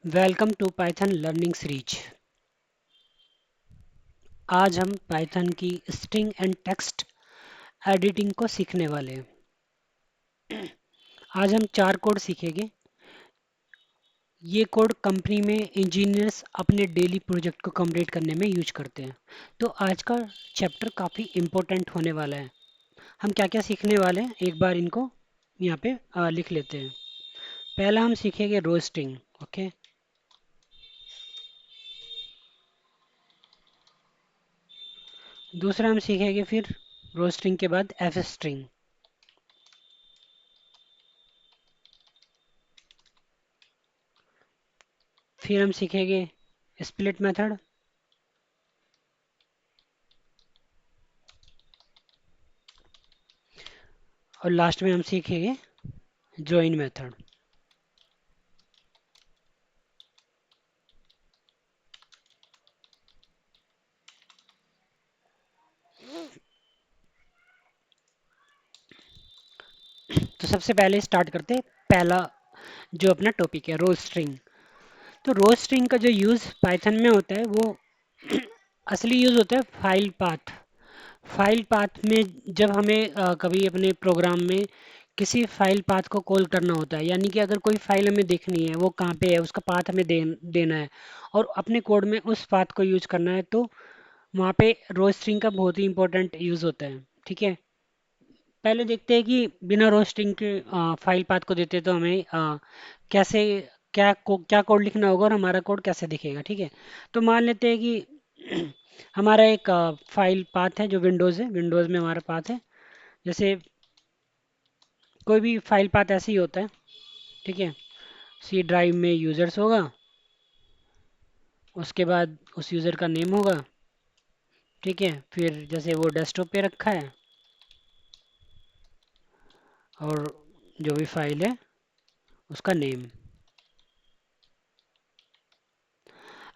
Welcome to Python learning series. आज हम Python की स्ट्रिंग एंड टेक्स्ट एडिटिंग को सीखने वाले हैं। आज हम 4 कोड सीखेंगे। ये कोड कंपनी में इंजीनियर्स अपने डेली प्रोजेक्ट को कंप्लीट करने में यूज करते हैं। तो आज का चैप्टर काफ़ी इम्पोर्टेंट होने वाला है। हम क्या क्या सीखने वाले हैं एक बार इनको यहाँ पे लिख लेते हैं। पहला हम सीखेंगे रोस्टिंग। ओके। दूसरा हम सीखेंगे फिर रोस्टिंग के बाद एफ स्ट्रिंग। फिर हम सीखेंगे स्प्लिट मेथड। और लास्ट में हम सीखेंगे जॉइन मेथड। तो सबसे पहले स्टार्ट करते हैं। पहला जो अपना टॉपिक है रोज स्ट्रिंग। तो रोज स्ट्रिंग का जो यूज़ पाइथन में होता है वो असली यूज़ होता है फाइल पाथ। फाइल पाथ में जब हमें कभी अपने प्रोग्राम में किसी फाइल पाथ को कॉल करना होता है, यानी कि अगर कोई फाइल हमें देखनी है वो कहाँ पे है उसका पाथ हमें देना है और अपने कोड में उस पाथ को यूज करना है, तो वहाँ पे रोज स्ट्रिंग का बहुत ही इंपॉर्टेंट यूज़ होता है। ठीक है। पहले देखते हैं कि बिना रोस्टिंग के फाइल पाथ को देते तो हमें कैसे क्या कोड लिखना होगा और हमारा कोड कैसे दिखेगा। ठीक है। तो मान लेते हैं कि हमारा एक फाइल पाथ है जो विंडोज़ है। विंडोज़ में हमारा पाथ है। जैसे कोई भी फाइल पाथ ऐसे ही होता है। ठीक है। सी ड्राइव में यूज़र्स होगा, उसके बाद उस यूज़र का नेम होगा। ठीक है। फिर जैसे वो डेस्कटॉप पे रखा है और जो भी फाइल है उसका नेम।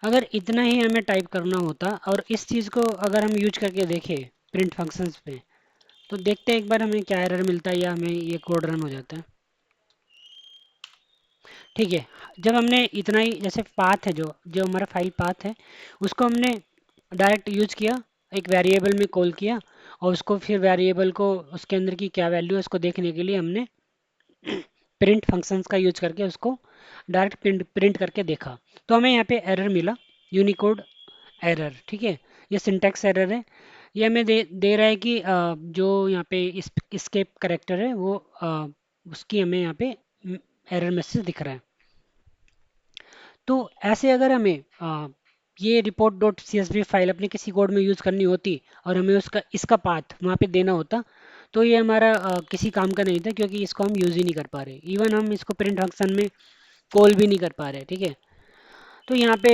अगर इतना ही हमें टाइप करना होता और इस चीज़ को अगर हम यूज करके देखें प्रिंट फंक्शंस पे, तो देखते हैं एक बार हमें क्या एरर मिलता है या हमें ये कोड रन हो जाता है। ठीक है। जब हमने इतना ही जैसे पाथ है, जो जो हमारा फाइल पाथ है उसको हमने डायरेक्ट यूज किया, एक वेरिएबल में कॉल किया और उसको फिर वेरिएबल को उसके अंदर की क्या वैल्यू है उसको देखने के लिए हमने प्रिंट फंक्शंस का यूज करके उसको डायरेक्ट प्रिंट करके देखा। तो हमें यहाँ पे एरर मिला, यूनिकोड एरर। ठीक है। ये सिंटैक्स एरर है। ये हमें दे रहा है कि जो यहाँ पे स्केप करेक्टर है वो उसकी हमें यहाँ पे एरर मैसेज दिख रहा है। तो ऐसे अगर हमें ये report dot C S V file अपने किसी कोड में यूज़ करनी होती और हमें उसका इसका पाथ वहाँ पे देना होता, तो ये हमारा किसी काम का नहीं था, क्योंकि इसको हम यूज़ ही नहीं कर पा रहे। इवन हम इसको प्रिंट फंक्शन में कॉल भी नहीं कर पा रहे। ठीक है। तो यहाँ पे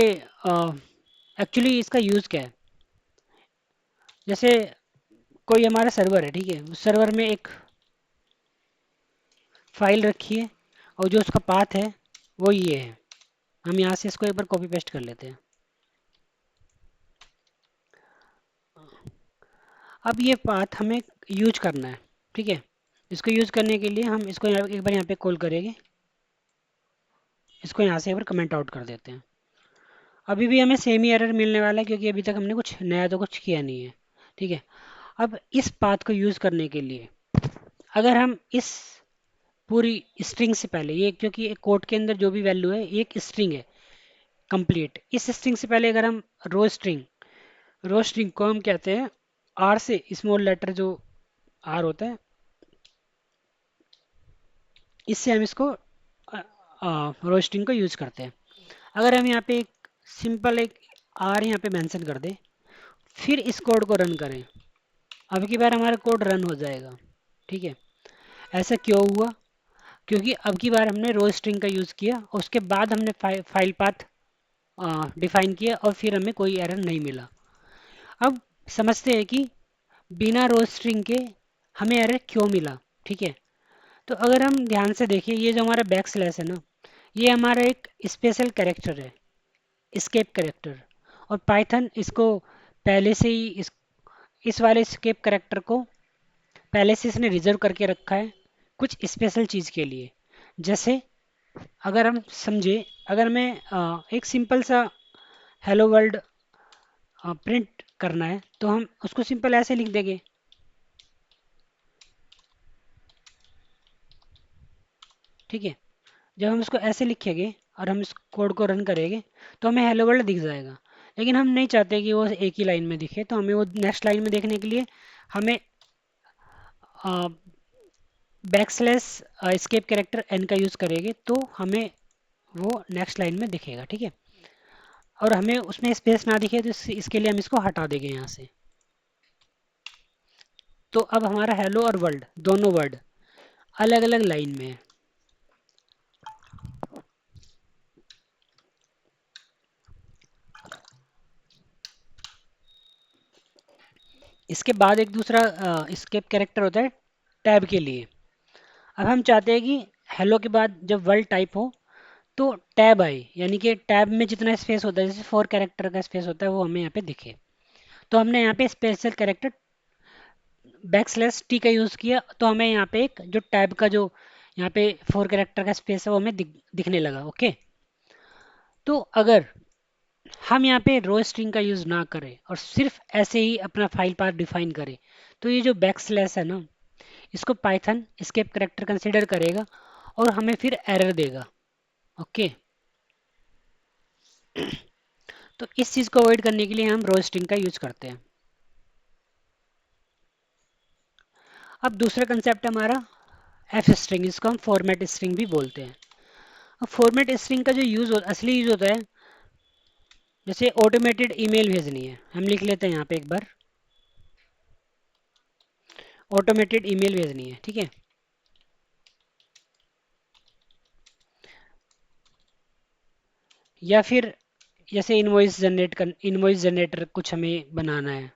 एक्चुअली इसका यूज़ क्या है। जैसे कोई हमारा सर्वर है। ठीक है। उस सर्वर में एक फाइल रखी है और जो उसका पाथ है वो ये है। हम यहाँ से इसको एक बार कॉपी पेस्ट कर लेते हैं। अब ये पाथ हमें यूज करना है। ठीक है। इसको यूज करने के लिए हम इसको एक बार यहाँ पे कॉल करेंगे। इसको यहाँ से एक बार कमेंट आउट कर देते हैं। अभी भी हमें सेम ही एरर मिलने वाला है, क्योंकि अभी तक हमने कुछ नया तो कुछ किया नहीं है। ठीक है। अब इस पाथ को यूज करने के लिए अगर हम इस पूरी स्ट्रिंग से पहले, ये क्योंकि एक कोड के अंदर जो भी वैल्यू है ये एक स्ट्रिंग है कंप्लीट, इस स्ट्रिंग से पहले अगर हम रो स्ट्रिंग को हम कहते हैं आर से, स्मॉल लेटर जो आर होता है, इससे हम इसको रोस्टिंग को यूज करते हैं। अगर हम यहाँ पे एक सिंपल एक आर यहाँ पे मेंशन कर दें, फिर इस कोड को रन करें, अब की बार हमारा कोड रन हो जाएगा। ठीक है। ऐसा क्यों हुआ? क्योंकि अब की बार हमने रो स्ट्रिंग का यूज़ किया और उसके बाद हमने फाइल पाथ डिफाइन किया और फिर हमें कोई एरर नहीं मिला। अब समझते हैं कि बिना रो स्ट्रिंग के हमें एरर क्यों मिला। ठीक है। तो अगर हम ध्यान से देखें, ये जो हमारा बैक स्लैश है ना, ये हमारा एक स्पेशल कैरेक्टर है, एस्केप कैरेक्टर। और पाइथन इसको पहले से ही इस वाले एस्केप कैरेक्टर को पहले से इसने रिजर्व करके रखा है कुछ स्पेशल चीज़ के लिए। जैसे अगर हम समझे अगर मैं एक सिंपल सा हेलो वर्ल्ड प्रिंट करना है तो हम उसको सिंपल ऐसे लिख देंगे। ठीक है, जब हम इसको ऐसे लिखेंगे और हम इस कोड को रन करेंगे तो हमें हेलो वर्ल्ड दिख जाएगा। लेकिन हम नहीं चाहते कि वो एक ही लाइन में दिखे, तो हमें वो नेक्स्ट लाइन में देखने के लिए हमें back slash escape character N का यूज़ करेंगे तो हमें वो नेक्स्ट लाइन में दिखेगा। ठीक है, और हमें उसमें स्पेस ना दिखे तो इसके लिए हम इसको हटा देंगे यहाँ से। तो अब हमारा हेलो और वर्ल्ड दोनों वर्ड अलग अलग लाइन में है। इसके बाद एक दूसरा एस्केप कैरेक्टर होता है टैब के लिए। अब हम चाहते हैं कि हेलो के बाद जब वर्ल्ड टाइप हो तो टैब आए, यानी कि टैब में जितना स्पेस होता है, जैसे 4 कैरेक्टर का स्पेस होता है, वो हमें यहाँ पे दिखे। तो हमने यहाँ पे special character back slash T का यूज़ किया, तो हमें यहाँ पे एक जो टैब का जो यहाँ पे 4 कैरेक्टर का स्पेस है वो हमें दिखने लगा। ओके, तो अगर हम यहाँ पे रो स्ट्रिंग का यूज़ ना करें और सिर्फ ऐसे ही अपना फाइल पाथ डिफाइन करें, तो ये जो बैक स्लैश है ना, इसको पाइथन एस्केप कैरेक्टर कंसिडर करेगा और हमें फिर एरर देगा। ओके, तो इस चीज़ को अवॉइड करने के लिए हम रो स्ट्रिंग का यूज़ करते हैं। अब दूसरा कंसेप्ट है हमारा एफ स्ट्रिंग, इसको हम फॉर्मेट स्ट्रिंग भी बोलते हैं। अब फॉर्मेट स्ट्रिंग का जो असली यूज़ होता है, जैसे ऑटोमेटेड ईमेल भेजनी है, हम लिख लेते हैं यहाँ पे एक बार, ऑटोमेटेड ईमेल भेजनी है। ठीक है, या फिर जैसे इनवॉइस जनरेटर कुछ हमें बनाना है,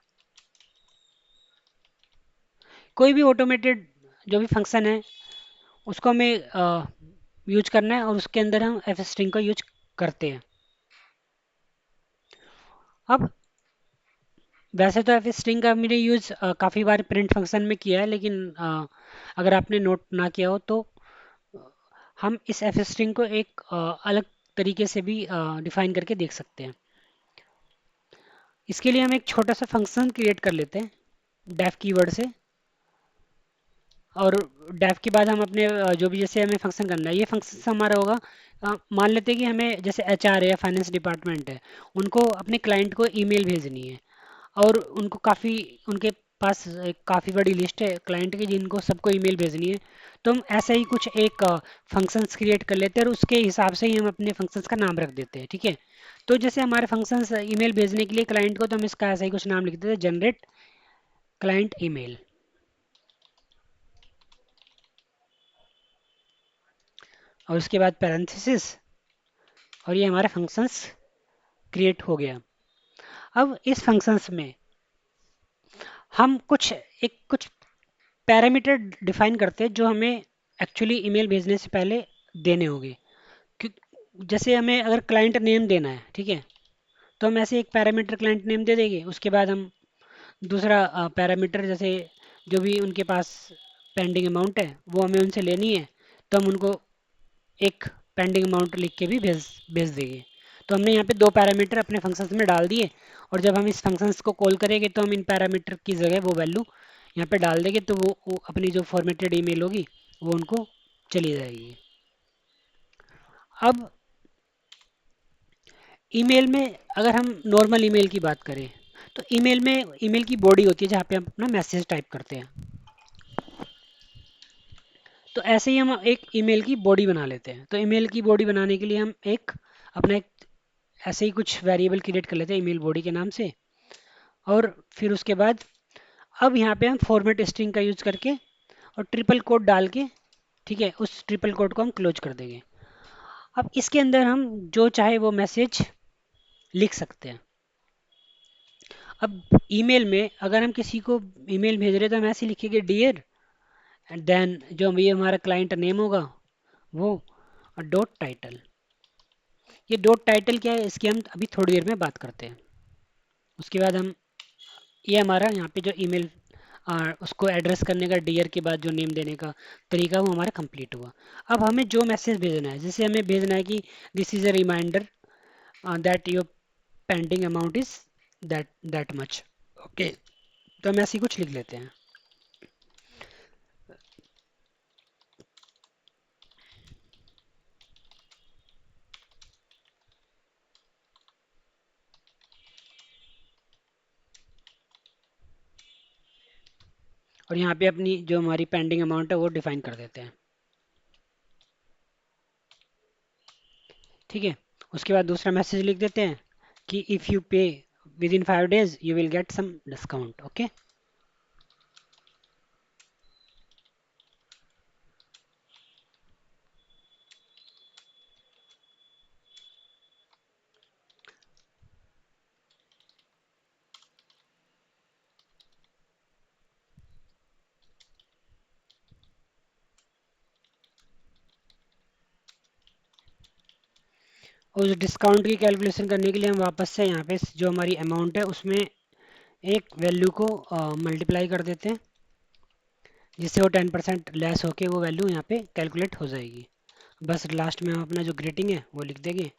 कोई भी ऑटोमेटेड जो भी फंक्शन है उसको हमें यूज करना है और उसके अंदर हम एफ स्ट्रिंग का यूज करते हैं। अब वैसे तो एफ स्ट्रिंग का मैंने यूज काफ़ी बार प्रिंट फंक्शन में किया है, लेकिन अगर आपने नोट ना किया हो तो हम इस एफ स्ट्रिंग को एक अलग तरीके से भी डिफाइन करके देख सकते हैं। इसके लिए हम एक छोटा सा फंक्शन क्रिएट कर लेते हैं डेफ कीवर्ड से, और डेफ के बाद हम अपने जो भी जैसे हमें फंक्शन करना है, ये फंक्शन हमारा होगा। मान लेते हैं कि हमें जैसे एचआर है या फाइनेंस डिपार्टमेंट है, उनको अपने क्लाइंट को ईमेल भेजनी है, और उनको काफ़ी उनके पास एक काफ़ी बड़ी लिस्ट है क्लाइंट की जिनको सबको ईमेल भेजनी है। तो हम ऐसा ही कुछ एक फंक्शंस क्रिएट कर लेते हैं और उसके हिसाब से ही हम अपने फंक्शंस का नाम रख देते हैं। ठीक है, तो जैसे हमारे फंक्शंस ईमेल भेजने के लिए क्लाइंट को, तो हम इसका ऐसा ही कुछ नाम लिख देते हैं, जनरेट क्लाइंट ईमेल, और उसके बाद पैरेंथेसिस, और ये हमारा फंक्शंस क्रिएट हो गया। अब इस फंक्शंस में हम कुछ पैरामीटर डिफाइन करते हैं जो हमें एक्चुअली ईमेल भेजने से पहले देने होंगे। जैसे हमें अगर क्लाइंट नेम देना है, ठीक है, तो हम ऐसे एक पैरामीटर क्लाइंट नेम दे देंगे। उसके बाद हम दूसरा पैरामीटर, जैसे जो भी उनके पास पेंडिंग अमाउंट है वो हमें उनसे लेनी है, तो हम उनको एक पेंडिंग अमाउंट लिख के भी भेज भेज देंगे। तो हमने यहाँ पे दो पैरामीटर अपने फंक्शंस में डाल दिए, और जब हम इस फंक्शंस को कॉल करेंगे तो हम इन पैरामीटर की जगह वो वैल्यू यहाँ पे डाल देंगे, तो वो अपनी जो फॉर्मेटेड ईमेल होगी वो उनको चली जाएगी। अब ईमेल में अगर हम नॉर्मल ईमेल की बात करें, तो ईमेल में ईमेल की बॉडी होती है जहाँ पे हम अपना मैसेज टाइप करते हैं। तो ऐसे ही हम एक ईमेल की बॉडी बना लेते हैं। तो ईमेल की बॉडी बनाने के लिए हम अपना एक ऐसे ही कुछ वेरिएबल क्रिएट कर लेते हैं ईमेल बॉडी के नाम से, और फिर उसके बाद अब यहाँ पे हम फॉर्मेट स्ट्रिंग का यूज करके और ट्रिपल कोट डाल के, ठीक है, उस ट्रिपल कोट को हम क्लोज कर देंगे। अब इसके अंदर हम जो चाहे वो मैसेज लिख सकते हैं। अब ईमेल में अगर हम किसी को ईमेल भेज रहे हैं तो हम ऐसे लिखेंगे डियर, एंड देन जो ये हमारा क्लाइंट नेम होगा वो, और डॉट टाइटल। ये डॉट टाइटल क्या है इसकी हम अभी थोड़ी देर में बात करते हैं। उसके बाद हम ये हमारा यहाँ पे जो ईमेल उसको एड्रेस करने का डियर के बाद जो नेम देने का तरीका वो हमारा कंप्लीट हुआ। अब हमें जो मैसेज भेजना है, जैसे हमें भेजना है कि this is a reminder that your pending amount is that that much. Okay, तो हम ऐसे ही कुछ लिख लेते हैं। और यहाँ पे अपनी जो हमारी पेंडिंग अमाउंट है वो डिफाइन कर देते हैं। ठीक है, उसके बाद दूसरा मैसेज लिख देते हैं कि if you pay within 5 days you will get some discount. Okay, और उस डिस्काउंट की कैलकुलेशन करने के लिए हम वापस से यहाँ पे जो हमारी अमाउंट है उसमें एक वैल्यू को मल्टीप्लाई कर देते हैं, जिससे वो 10% लेस होके वो वैल्यू यहाँ पे कैलकुलेट हो जाएगी। बस लास्ट में हम अपना जो ग्रेटिंग है वो लिख देंगे।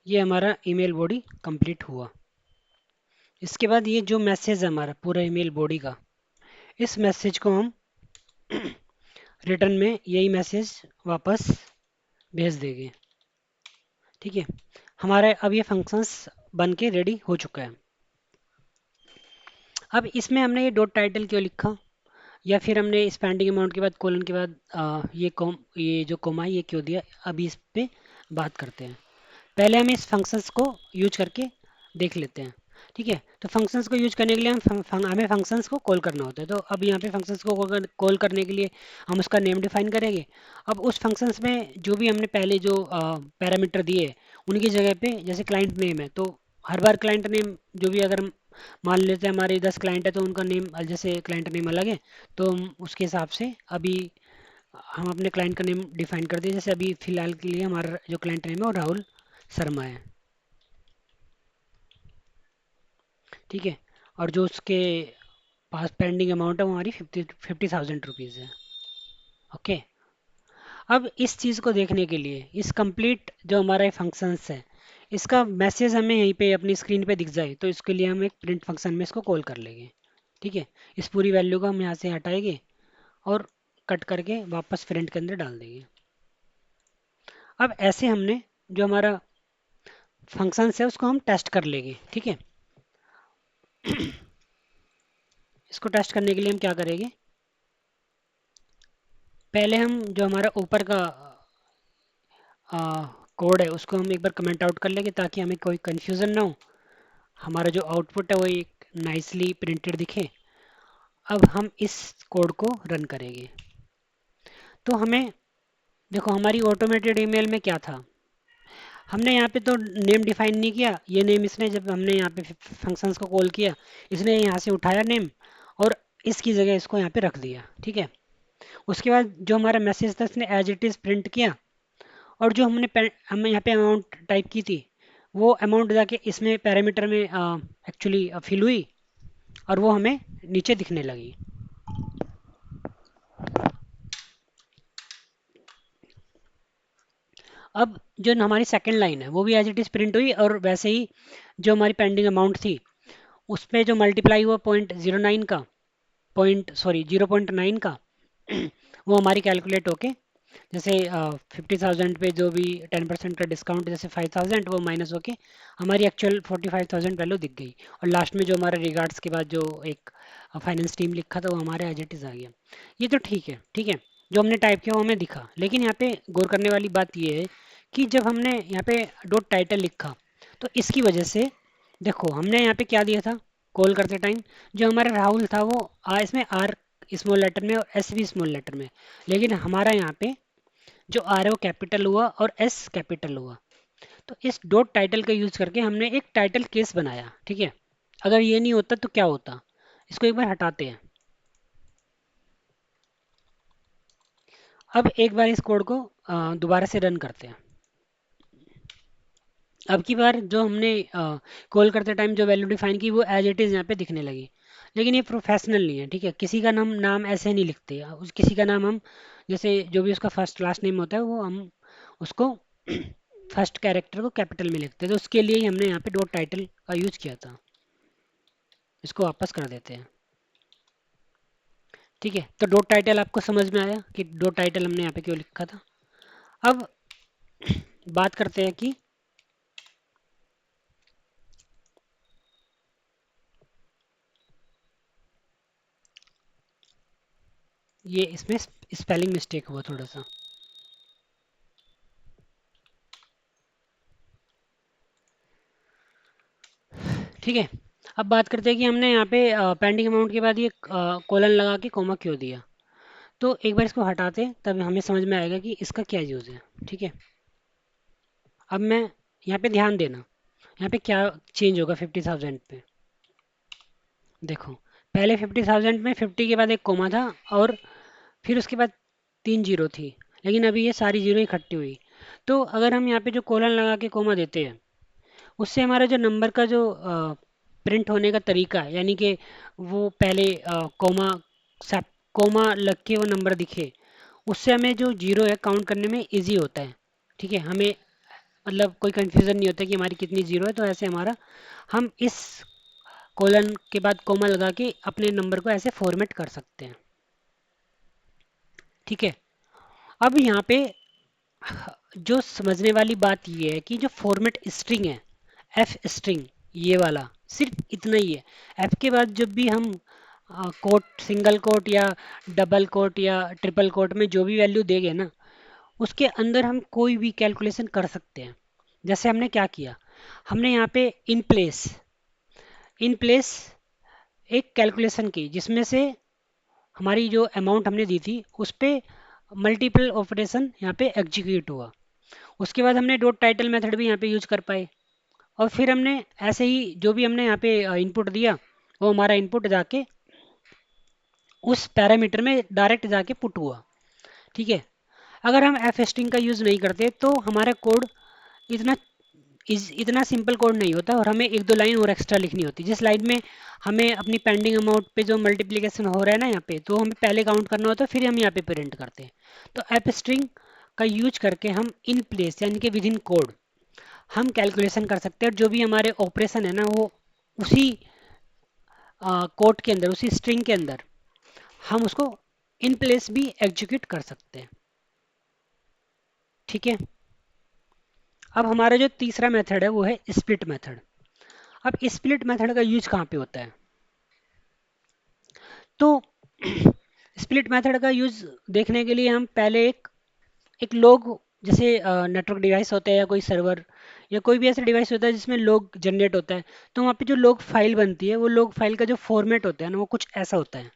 ये हमारा ईमेल बॉडी कंप्लीट हुआ। इसके बाद ये जो मैसेज है हमारा पूरा ईमेल बॉडी का, इस मैसेज को हम रिटर्न में यही मैसेज वापस भेज देंगे। ठीक है, हमारे अब ये फंक्शंस बन के रेडी हो चुका है। अब इसमें हमने ये डॉट टाइटल क्यों लिखा, या फिर हमने इस पेंडिंग अमाउंट के बाद कोलन के बाद ये जो कोमा ये क्यों दिया, अभी इस पे बात करते हैं। पहले हम इस फंक्शंस को यूज करके देख लेते हैं। ठीक है, तो फंक्शंस को यूज करने के लिए हमें फंक्शंस को कॉल करना होता है। तो अब यहाँ पे फंक्शंस को कॉल करने के लिए हम उसका नेम डिफाइन करेंगे। अब उस फंक्शंस में जो भी हमने पहले जो पैरामीटर दिए उनकी जगह पे जैसे क्लाइंट नेम है, तो हर बार क्लाइंट नेम जो भी अगर हम मान लेते हैं हमारे 10 क्लाइंट है तो उनका नेम जैसे क्लाइंट नेम अलग है, तो हम उसके हिसाब से अभी हम अपने क्लाइंट का नेम डिफाइन कर दिए। जैसे अभी फिलहाल के लिए हमारा जो क्लाइंट नेम है वो राहुल शर्मा है। ठीक है, और जो उसके पास पेंडिंग अमाउंट है वो हमारी 50,000 रुपीज़ है। ओके, अब इस चीज़ को देखने के लिए इस कंप्लीट जो हमारा फंक्शंस है इसका मैसेज हमें यहीं पे अपनी स्क्रीन पे दिख जाए, तो इसके लिए हम एक प्रिंट फंक्शन में इसको कॉल कर लेंगे। ठीक है, इस पूरी वैल्यू को हम यहाँ से हटाएंगे और कट करके वापस प्रिंट के अंदर डाल देंगे। अब ऐसे हमने जो हमारा फंक्शंस है उसको हम टेस्ट कर लेंगे। ठीक है, इसको टेस्ट करने के लिए हम क्या करेंगे, पहले हम जो हमारा ऊपर का कोड है उसको हम एक बार कमेंट आउट कर लेंगे ताकि हमें कोई कन्फ्यूज़न ना हो, हमारा जो आउटपुट है वो एक नाइसली प्रिंटेड दिखे। अब हम इस कोड को रन करेंगे। तो हमें देखो हमारी ऑटोमेटेड ईमेल में क्या था, हमने यहाँ पे तो नेम डिफाइन नहीं किया। ये नेम इसने जब हमने यहाँ पे फंक्शंस को कॉल किया इसने यहाँ से उठाया नेम और इसकी जगह इसको यहाँ पे रख दिया। ठीक है, उसके बाद जो हमारा मैसेज था इसने एज इट इज़ प्रिंट किया, और जो हमने यहाँ पे अमाउंट टाइप की थी वो अमाउंट जाके इसमें पैरामीटर में एक्चुअली फिल हुई और वो हमें नीचे दिखने लगी। अब जो हमारी सेकंड लाइन है वो भी एज इट इज़ प्रिंट हुई, और वैसे ही जो हमारी पेंडिंग अमाउंट थी उस पे जो मल्टीप्लाई हुआ 0.09 का, पॉइंट सॉरी 0.9 का वो हमारी कैलकुलेट होके जैसे 50,000 पे जो भी 10% का डिस्काउंट जैसे 5,000 वो माइनस होके हमारी एक्चुअल 45,000 वैल्यू दिख गई। और लास्ट में जो हमारा रिगार्ड्स के बाद जो एक फाइनेंस टीम लिखा था वो हमारे एज इट इज़ आ गया। ये तो ठीक है, ठीक है, जो हमने टाइप किया वो हमें दिखा। लेकिन यहाँ पे गौर करने वाली बात ये है कि जब हमने यहाँ पे डॉट टाइटल लिखा तो इसकी वजह से देखो हमने यहाँ पे क्या दिया था कॉल करते टाइम, जो हमारा राहुल था वो इसमें आर स्मॉल लेटर में और एस भी स्मॉल लेटर में, लेकिन हमारा यहाँ पे जो आर है वो कैपिटल हुआ और एस कैपिटल हुआ। तो इस डॉट टाइटल का यूज करके हमने एक टाइटल केस बनाया। ठीक है, अगर ये नहीं होता तो क्या होता, इसको एक बार हटाते हैं। अब एक बार इस कोड को दोबारा से रन करते हैं। अब की बार जो हमने कॉल करते टाइम जो वैल्यू डिफाइन की वो एज इट इज़ यहाँ पे दिखने लगी। लेकिन ये प्रोफेशनल नहीं है, ठीक है। किसी का नाम नाम ऐसे नहीं लिखते, किसी का नाम हम जैसे जो भी उसका फर्स्ट लास्ट नेम होता है वो हम उसको फर्स्ट कैरेक्टर को कैपिटल में लिखते हैं। तो उसके लिए ही हमने यहाँ पे डॉट टाइटल का यूज़ किया था। इसको वापस कर देते हैं। ठीक है, तो डॉट टाइटल आपको समझ में आया कि डॉट टाइटल हमने यहाँ पे क्यों लिखा था। अब बात करते हैं कि ये इसमें स्पेलिंग मिस्टेक हुआ थोड़ा सा। ठीक है, अब बात करते हैं कि हमने यहाँ पे पेंडिंग अमाउंट के बाद ये कोलन लगा के कोमा क्यों दिया। तो एक बार इसको हटाते हैं तब हमें समझ में आएगा कि इसका क्या यूज़ है। ठीक है, अब मैं यहाँ पे ध्यान देना, यहाँ पे क्या चेंज होगा 50,000 पे। देखो, पहले 50,000 में 50 के बाद एक कोमा था और फिर उसके बाद 3 जीरो थी, लेकिन अभी ये सारी जीरो इकट्ठी हुई। तो अगर हम यहाँ पे जो कोलन लगा के कोमा देते हैं उससे हमारा जो नंबर का जो प्रिंट होने का तरीका है, यानी कि वो पहले कोमा सब कोमा लग के वो नंबर दिखे, उससे हमें जो जीरो है काउंट करने में इजी होता है। ठीक है, हमें मतलब कोई कंफ्यूजन नहीं होता कि हमारी कितनी जीरो है। तो ऐसे हमारा हम इस कोलन के बाद कोमा लगा के अपने नंबर को ऐसे फॉर्मेट कर सकते हैं। ठीक है, अब यहाँ पे जो समझने वाली बात ये है कि जो फॉर्मेट स्ट्रिंग है, एफ स्ट्रिंग, ये वाला सिर्फ इतना ही है। एफ के बाद जब भी हम कोट, सिंगल कोट या डबल कोट या ट्रिपल कोट में जो भी वैल्यू देंगे ना, उसके अंदर हम कोई भी कैलकुलेशन कर सकते हैं। जैसे हमने क्या किया, हमने यहाँ पे इन प्लेस एक कैलकुलेशन की जिसमें से हमारी जो अमाउंट हमने दी थी उस पे मल्टीपल ऑपरेशन यहाँ पे एग्जीक्यूट हुआ। उसके बाद हमने डॉट टाइटल मेथड भी यहाँ पे यूज कर पाए। और फिर हमने ऐसे ही जो भी हमने यहाँ पे इनपुट दिया वो हमारा इनपुट जाके उस पैरामीटर में डायरेक्ट जाके पुट हुआ। ठीक है, अगर हम एफ स्ट्रिंग का यूज़ नहीं करते तो हमारा कोड इतना इतना सिंपल कोड नहीं होता और हमें एक दो लाइन और एक्स्ट्रा लिखनी होती। जिस लाइन में हमें अपनी पेंडिंग अमाउंट पे जो मल्टीप्लिकेशन हो रहा है ना यहाँ पे, तो हमें पहले काउंट करना होता है फिर हम यहाँ पे प्रिंट करते हैं। तो एफ स्ट्रिंग का यूज करके हम इन प्लेस यानी कि विद इन कोड हम कैलकुलेशन कर सकते हैं। और जो भी हमारे ऑपरेशन है ना वो उसी कोड के अंदर, उसी स्ट्रिंग के अंदर हम उसको इन प्लेस भी एग्जीक्यूट कर सकते हैं। ठीक है, अब हमारा जो तीसरा मेथड है वो है स्प्लिट मेथड। अब स्प्लिट मेथड का यूज कहाँ पे होता है, तो स्प्लिट मेथड का यूज देखने के लिए हम पहले एक एक लोग, जैसे नेटवर्क डिवाइस होता है या कोई सर्वर या कोई भी ऐसा डिवाइस होता है जिसमें लोग जनरेट होता है, तो वहाँ पे जो लोग फाइल बनती है वो लोग फाइल का जो फॉर्मेट होता है ना वो कुछ ऐसा होता है।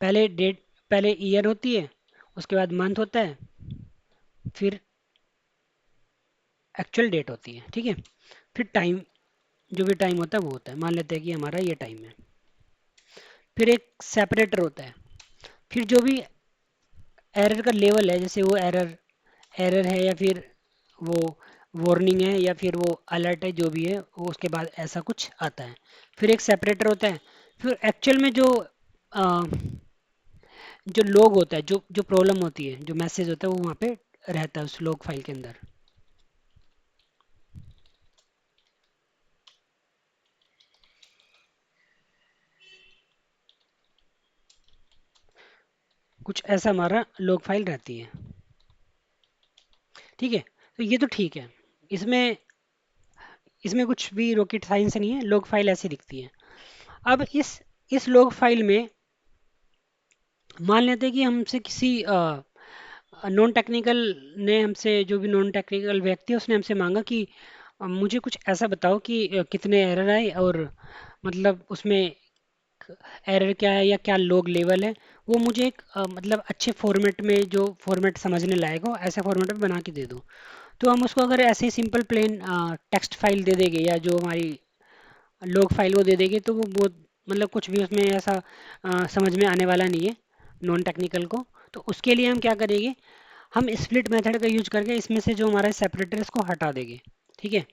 पहले डेट, पहले ईयर होती है, उसके बाद मंथ होता है, फिर एक्चुअल डेट होती है। ठीक है, फिर टाइम, जो भी टाइम होता है वो होता है, मान लेते हैं कि हमारा ये टाइम है। फिर एक सेपरेटर होता है, फिर जो भी एरर का लेवल है, जैसे वो एरर एरर है या फिर वो वार्निंग है या फिर वो अलर्ट है, जो भी है वो उसके बाद ऐसा कुछ आता है। फिर एक सेपरेटर होता है। फिर एक्चुअल में अ, जो लॉग होता है, जो प्रॉब्लम होती है, जो मैसेज होता है वो वहाँ पे रहता है उस लॉग फाइल के अंदर। कुछ ऐसा हमारा लॉग फाइल रहती है। ठीक है, तो ये तो ठीक है, इसमें इसमें कुछ भी रॉकेट साइंस नहीं है, लॉग फाइल ऐसी दिखती है। अब इस लॉग फाइल में मान लेते हैं कि हमसे किसी नॉन टेक्निकल ने हमसे, जो भी नॉन टेक्निकल व्यक्ति है उसने हमसे मांगा कि मुझे कुछ ऐसा बताओ कि कितने एरर आए और मतलब उसमें एरर क्या है या क्या लॉग लेवल है। वो मुझे एक मतलब अच्छे फॉर्मेट में, जो फॉर्मेट समझने लायक हो ऐसे फॉर्मेट में बना के दे दो। तो हम उसको अगर ऐसे सिंपल प्लेन टेक्स्ट फाइल दे देंगे या जो हमारी लॉग फाइल वो दे देंगे तो वो मतलब कुछ भी उसमें ऐसा समझ में आने वाला नहीं है। नॉन टेक्निकल को। तो उसके लिए हम क्या करेंगे, हम स्प्लिट मेथड का यूज करके इसमें से जो हमारा सेपरेटर है इसको हटा देंगे। ठीक है,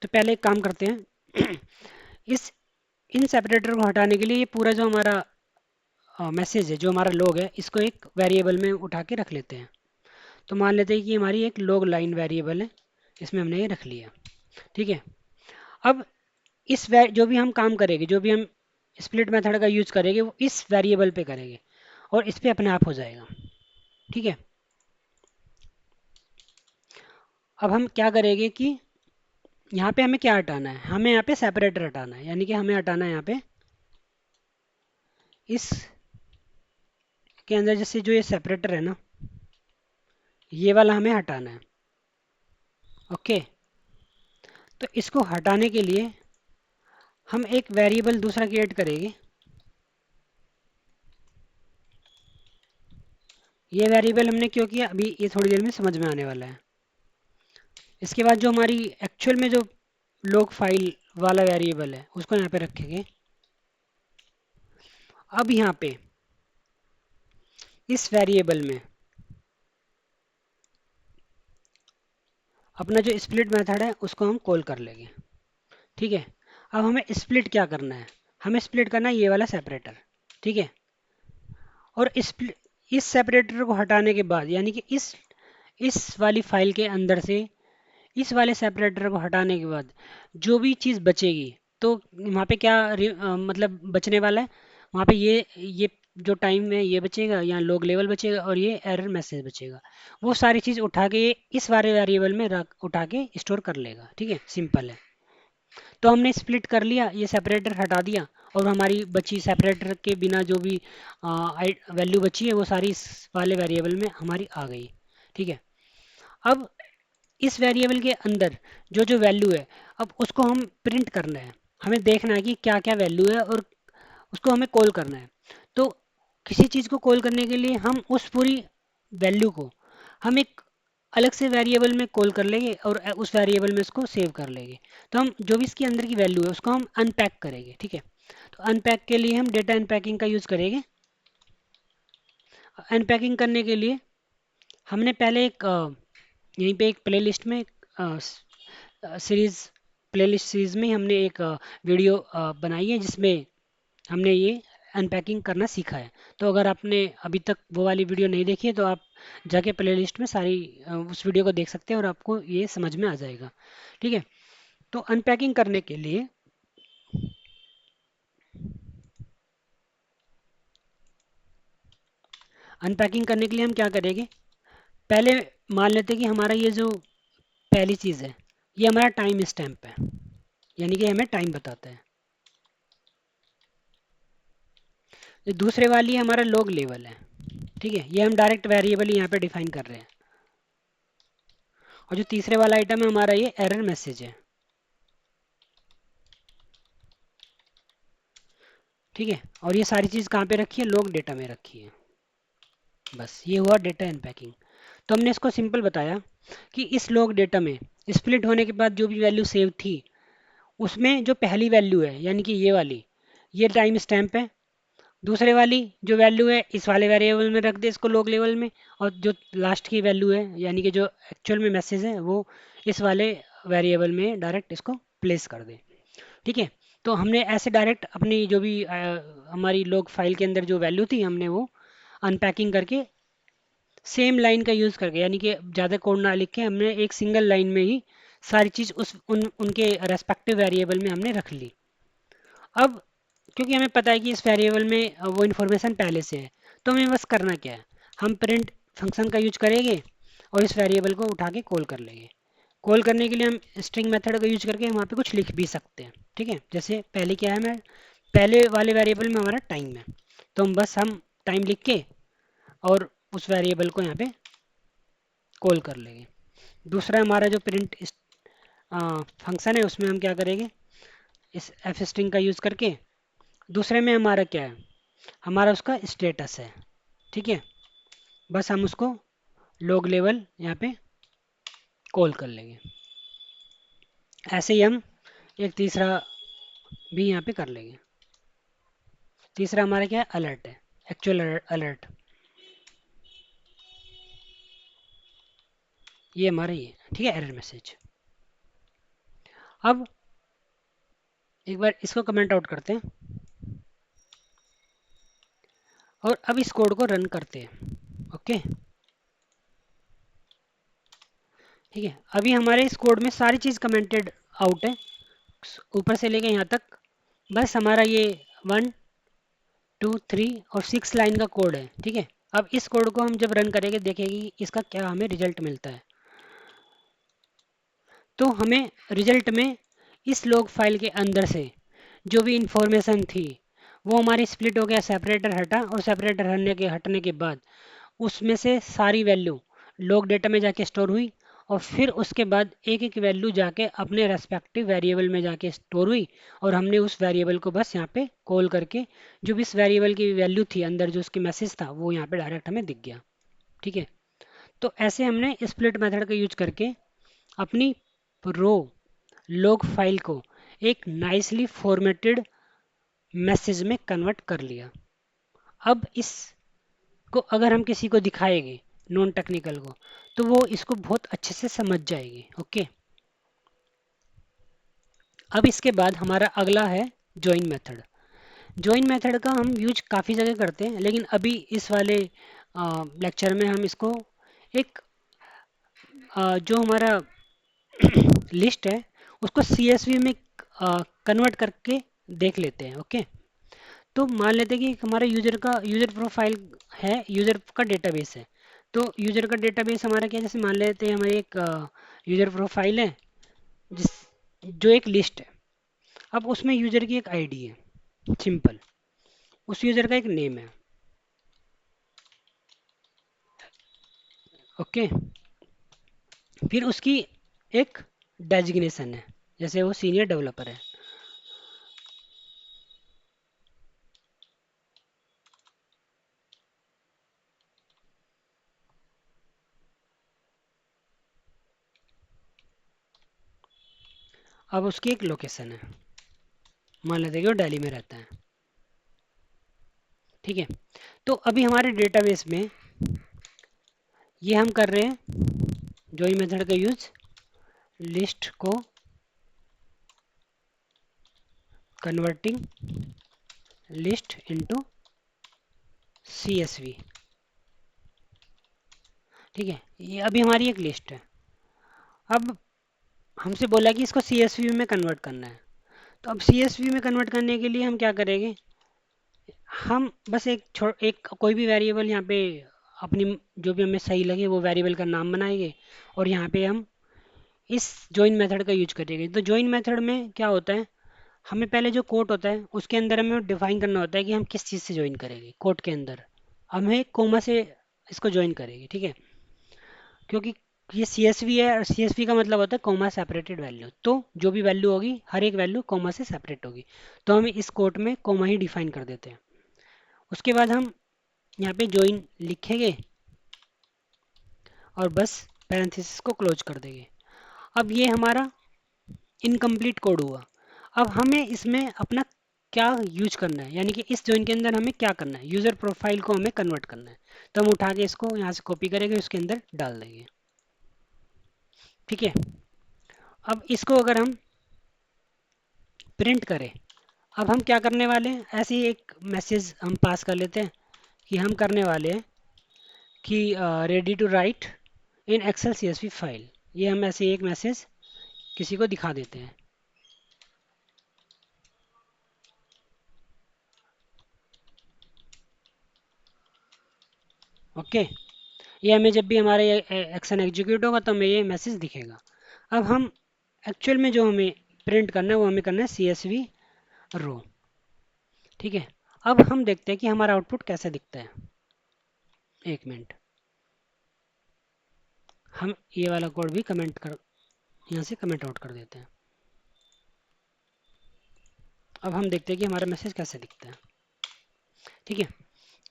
तो पहले एक काम करते हैं इस इन सेपरेटर को हटाने के लिए ये पूरा जो हमारा मैसेज है, जो हमारा लॉग है, इसको एक वेरिएबल में उठा के रख लेते हैं। तो मान लेते हैं कि हमारी एक लॉग लाइन वेरिएबल है, इसमें हमने ये रख लिया। ठीक है, अब जो भी हम काम करेंगे, जो भी हम स्प्लिट मेथड का यूज करेंगे, वो इस वेरिएबल पे करेंगे और इस पे अपने आप हो जाएगा। ठीक है, अब हम क्या करेंगे कि यहाँ पे हमें क्या हटाना है, हमें यहाँ पे सेपरेटर हटाना है, यानी कि हमें हटाना है यहाँ पे इस के अंदर जैसे जो ये सेपरेटर है ना, ये वाला हमें हटाना है। ओके, तो इसको हटाने के लिए हम एक वेरिएबल दूसरा क्रिएट करेंगे। ये वेरिएबल हमने क्यों किया, अभी ये थोड़ी देर में समझ में आने वाला है। इसके बाद जो हमारी एक्चुअल में जो लोग फाइल वाला वेरिएबल है उसको यहाँ पे रखेंगे। अब यहाँ पे इस वेरिएबल में अपना जो स्प्लिट मेथड है उसको हम कॉल कर लेंगे। ठीक है, अब हमें स्प्लिट क्या करना है, हमें स्प्लिट करना है ये वाला सेपरेटर। ठीक है, और इस सेपरेटर को हटाने के बाद, यानी कि इस वाली फाइल के अंदर से इस वाले सेपरेटर को हटाने के बाद जो भी चीज़ बचेगी, तो वहाँ पे क्या मतलब बचने वाला है, वहाँ पे ये जो टाइम है ये बचेगा, यहाँ लॉग लेवल बचेगा और ये एरर मैसेज बचेगा। वो सारी चीज़ उठा के ये इस वाले वेरिएबल में रख उठा के स्टोर कर लेगा। ठीक है, सिंपल है। तो हमने स्प्लिट कर लिया, ये सेपरेटर हटा दिया और हमारी बची सेपरेटर के बिना जो भी वैल्यू बची है वो सारी इस वाले वेरिएबल में हमारी आ गई। ठीक है, अब इस वेरिएबल के अंदर जो जो वैल्यू है, अब उसको हम प्रिंट करना है। हमें देखना है कि क्या क्या वैल्यू है और उसको हमें कॉल करना है। तो किसी चीज़ को कॉल करने के लिए हम उस पूरी वैल्यू को हम एक अलग से वेरिएबल में कॉल कर लेंगे और उस वेरिएबल में उसको सेव कर लेंगे। तो हम जो भी इसके अंदर की वैल्यू है उसको हम अनपैक करेंगे। ठीक है, तो अनपैक के लिए हम डेटा अनपैकिंग का यूज़ करेंगे। अनपैकिंग करने के लिए हमने पहले एक यहीं पे एक प्लेलिस्ट में सीरीज प्लेलिस्ट सीरीज में हमने एक वीडियो बनाई है जिसमें हमने ये अनपैकिंग करना सीखा है। तो अगर आपने अभी तक वो वाली वीडियो नहीं देखी है तो आप जाके प्लेलिस्ट में सारी उस वीडियो को देख सकते हैं और आपको ये समझ में आ जाएगा। ठीक है, तो अनपैकिंग करने के लिए हम क्या करेंगे, पहले मान लेते हैं कि हमारा ये जो पहली चीज़ है ये हमारा टाइम स्टैम्प है, यानी कि हमें टाइम बताता है। जो दूसरे वाली हमारा लॉग लेवल है। ठीक है, ये हम डायरेक्ट वेरिएबल यहाँ पे डिफाइन कर रहे हैं। और जो तीसरे वाला आइटम है हमारा ये एरर मैसेज है। ठीक है, और ये सारी चीज़ कहाँ पे रखी है, लॉग डेटा में रखी है। बस ये हुआ डेटा अनपैकिंग। तो हमने इसको सिंपल बताया कि इस लॉग डेटा में स्प्लिट होने के बाद जो भी वैल्यू सेव थी उसमें जो पहली वैल्यू है यानी कि ये वाली, ये टाइम स्टैम्प है। दूसरे वाली जो वैल्यू है इस वाले वेरिएबल में रख दे इसको लॉग लेवल में, और जो लास्ट की वैल्यू है यानी कि जो एक्चुअल में मैसेज है वो इस वाले वेरिएबल में डायरेक्ट इसको प्लेस कर दे। ठीक है, तो हमने ऐसे डायरेक्ट अपनी जो भी हमारी लॉग फाइल के अंदर जो वैल्यू थी हमने वो अनपैकिंग करके सेम लाइन का यूज़ करके, यानी कि ज़्यादा कोड ना लिख के हमने एक सिंगल लाइन में ही सारी चीज़ उनके रेस्पेक्टिव वेरिएबल में हमने रख ली। अब क्योंकि हमें पता है कि इस वेरिएबल में वो इन्फॉर्मेशन पहले से है, तो हमें बस करना क्या है, हम प्रिंट फंक्शन का यूज करेंगे और इस वेरिएबल को उठा के कॉल कर लेंगे। कॉल करने के लिए हम स्ट्रिंग मेथड का यूज करके वहाँ पे कुछ लिख भी सकते हैं। ठीक है, जैसे पहले क्या है, मैं पहले वाले वेरिएबल में हमारा टाइम है, तो हम टाइम लिख के और उस वेरिएबल को यहाँ पे कॉल कर लेंगे। दूसरा हमारा जो प्रिंट फंक्शन है उसमें हम क्या करेंगे, इस एफ स्ट्रिंग का यूज़ करके दूसरे में हमारा क्या है, हमारा उसका स्टेटस है। ठीक है, बस हम उसको लॉग लेवल यहाँ पे कॉल कर लेंगे। ऐसे ही हम एक तीसरा भी यहाँ पे कर लेंगे। तीसरा हमारा क्या है, अलर्ट है, एक्चुअल अलर्ट। ये हमारा ये, ठीक है, एरर मैसेज। अब एक बार इसको कमेंट आउट करते हैं और अब इस कोड को रन करते हैं। ओके, ठीक है, अभी हमारे इस कोड में सारी चीज़ कमेंटेड आउट है, ऊपर से लेके यहाँ तक। बस हमारा ये 1 2 3 और 6 लाइन का कोड है, ठीक है। अब इस कोड को हम जब रन करेंगे देखेंगे कि इसका क्या हमें रिजल्ट मिलता है। तो हमें रिजल्ट में इस लॉग फाइल के अंदर से जो भी इंफॉर्मेशन थी वो हमारी स्प्लिट हो गया, सेपरेटर हटा, और सेपरेटर हटने के बाद उसमें से सारी वैल्यू लॉग डेटा में जाके स्टोर हुई, और फिर उसके बाद एक एक वैल्यू जाके अपने रेस्पेक्टिव वेरिएबल में जाके स्टोर हुई, और हमने उस वेरिएबल को बस यहाँ पे कॉल करके जो भी इस वेरिएबल की वैल्यू थी अंदर जो उसकी मैसेज था वो यहाँ पे डायरेक्ट हमें दिख गया, ठीक है। तो ऐसे हमने स्प्लिट मेथड का यूज करके अपनी रो लॉग फाइल को एक नाइसली फॉर्मेटेड मैसेज में कन्वर्ट कर लिया। अब इसको अगर हम किसी को दिखाएंगे नॉन टेक्निकल को, तो वो इसको बहुत अच्छे से समझ जाएगी। ओके, अब इसके बाद हमारा अगला है ज्वाइन मेथड। ज्वाइन मेथड का हम यूज काफ़ी जगह करते हैं, लेकिन अभी इस वाले लेक्चर में हम इसको एक जो हमारा लिस्ट है उसको CSV में कन्वर्ट करके देख लेते हैं। ओके, तो मान लेते हैं कि हमारा यूजर प्रोफाइल है, यूजर का डेटाबेस है। तो यूजर का डेटाबेस हमारा क्या है, जैसे मान लेते हैं हमारी एक यूजर प्रोफाइल है जिस जो एक लिस्ट है। अब उसमें यूजर की एक आईडी है सिंपल, उस यूजर का एक नेम है। ओके, फिर उसकी एक डेजिग्नेशन है, जैसे वो सीनियर डेवलपर है। अब उसकी एक लोकेशन है, मान लेते हैं कि वो दिल्ली में रहता है, ठीक है। तो अभी हमारे डेटाबेस में ये हम कर रहे हैं जो ही मेथड का यूज, लिस्ट को कन्वर्टिंग लिस्ट इनटू CSV, ठीक है। ये अभी हमारी एक लिस्ट है। अब हमसे बोला कि इसको CSV में कन्वर्ट करना है। तो अब CSV में कन्वर्ट करने के लिए हम क्या करेंगे, हम बस एक कोई भी वेरिएबल यहाँ पे अपनी जो भी हमें सही लगे वो वेरिएबल का नाम बनाएंगे, और यहाँ पे हम इस ज्वाइन मेथड का यूज करेंगे। तो ज्वाइन मेथड में क्या होता है, हमें पहले जो कोड होता है उसके अंदर हमें डिफाइन करना होता है कि हम किस चीज़ से ज्वाइन करेंगे। कोड के अंदर हमें कोमा से इसको ज्वाइन करेंगे, ठीक है, क्योंकि ये CSV है और CSV का मतलब होता है कोमा सेपरेटेड वैल्यू। तो जो भी वैल्यू होगी हर एक वैल्यू कोमा से सेपरेट होगी, तो हम इस कोड में कोमा ही डिफाइन कर देते हैं। उसके बाद हम यहाँ पे ज्वाइन लिखेंगे और बस पैरेंथेसिस को क्लोज कर देंगे। अब ये हमारा इनकम्प्लीट कोड हुआ। अब हमें इसमें अपना क्या यूज करना है, यानी कि इस जॉइन के अंदर हमें क्या करना है, यूज़र प्रोफाइल को हमें कन्वर्ट करना है। तो हम उठा के इसको यहाँ से कॉपी करेंगे, उसके अंदर डाल देंगे, ठीक है। अब इसको अगर हम प्रिंट करें, अब हम क्या करने वाले हैं, ऐसे ही एक मैसेज हम पास कर लेते हैं कि हम करने वाले हैं कि ready to write in Excel CSV file. ये हम ऐसे ही एक मैसेज किसी को दिखा देते हैं। ओके, ये हमें जब भी हमारा ये एक्शन एग्जीक्यूट होगा तो हमें ये मैसेज दिखेगा। अब हम एक्चुअल में जो हमें प्रिंट करना है वो हमें करना है CSV रो, ठीक है। अब हम देखते हैं कि हमारा आउटपुट कैसे दिखता है। एक मिनट, हम ये वाला कोड भी कमेंट कर यहाँ से कमेंट आउट कर देते हैं। अब हम देखते हैं कि हमारा मैसेज कैसे दिखता है, ठीक है।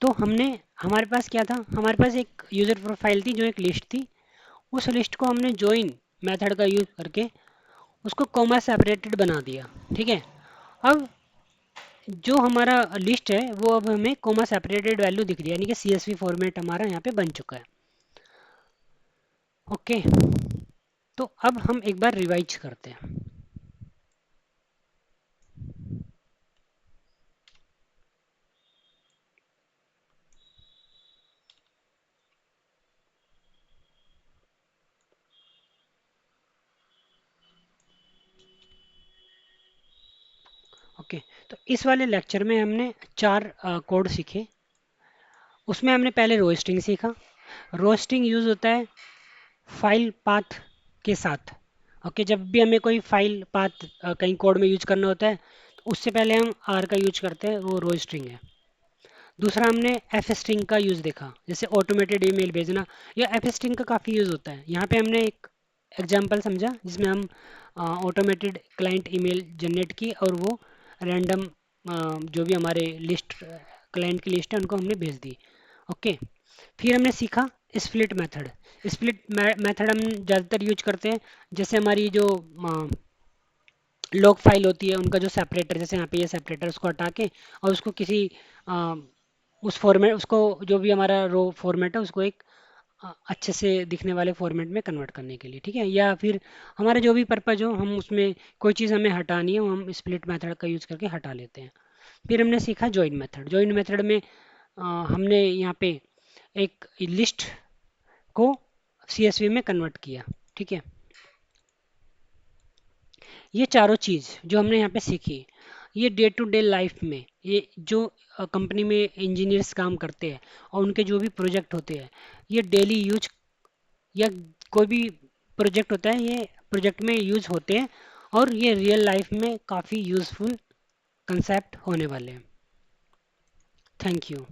तो हमारे पास क्या था, हमारे पास एक यूज़र प्रोफाइल थी जो एक लिस्ट थी। उस लिस्ट को हमने ज्वाइन मेथड का यूज़ करके उसको कॉमा सेपरेटेड बना दिया, ठीक है। अब जो हमारा लिस्ट है वो अब हमें कॉमा सेपरेटेड वैल्यू दिख रही है, यानी कि CSV फॉर्मेट हमारा यहाँ पे बन चुका है। ओके, तो अब हम एक बार रिवाइज करते हैं। ओके, तो इस वाले लेक्चर में हमने चार कोड सीखे। उसमें हमने पहले रोस्टिंग सीखा। रोस्टिंग यूज़ होता है फाइल पाथ के साथ। ओके, जब भी हमें कोई फाइल पाथ कहीं कोड में यूज करना होता है तो उससे पहले हम आर का यूज करते हैं, वो रो स्ट्रिंग है। दूसरा हमने एफ स्ट्रिंग का यूज़ देखा, जैसे ऑटोमेटेड ईमेल भेजना, या एफ स्ट्रिंग का काफ़ी यूज़ होता है। यहाँ पे हमने एक एग्जांपल समझा जिसमें हम ऑटोमेटेड क्लाइंट ईमेल जनरेट की और वो रैंडम जो भी हमारे लिस्ट क्लाइंट की लिस्ट है उनको हमने भेज दी। ओके, फिर हमने सीखा स्प्लिट मेथड। स्प्लिट मेथड हम ज़्यादातर यूज करते हैं, जैसे हमारी जो लॉग फाइल होती है उनका जो सेपरेटर, जैसे यहाँ पे ये सेपरेटर, उसको हटा के और उसको किसी अ, उस फॉर्मेट, उसको जो भी हमारा रो फॉर्मेट है उसको एक अच्छे से दिखने वाले फॉर्मेट में कन्वर्ट करने के लिए, ठीक है। या फिर हमारा जो भी पर्पज हो, हम उसमें कोई चीज़ हमें हटानी है वो हम स्प्लिट मेथड का यूज़ करके हटा लेते हैं। फिर हमने सीखा जॉइन मेथड। जॉइन मेथड में हमने यहाँ पे एक लिस्ट को सीएसवी में कन्वर्ट किया, ठीक है। ये चारों चीज़ जो हमने यहाँ पे सीखी, ये डे टू डे लाइफ में, ये जो कंपनी में इंजीनियर्स काम करते हैं और उनके जो भी प्रोजेक्ट होते हैं, ये डेली यूज, या कोई भी प्रोजेक्ट होता है ये प्रोजेक्ट में यूज होते हैं, और ये रियल लाइफ में काफ़ी यूजफुल कंसेप्ट होने वाले हैं। Thank you.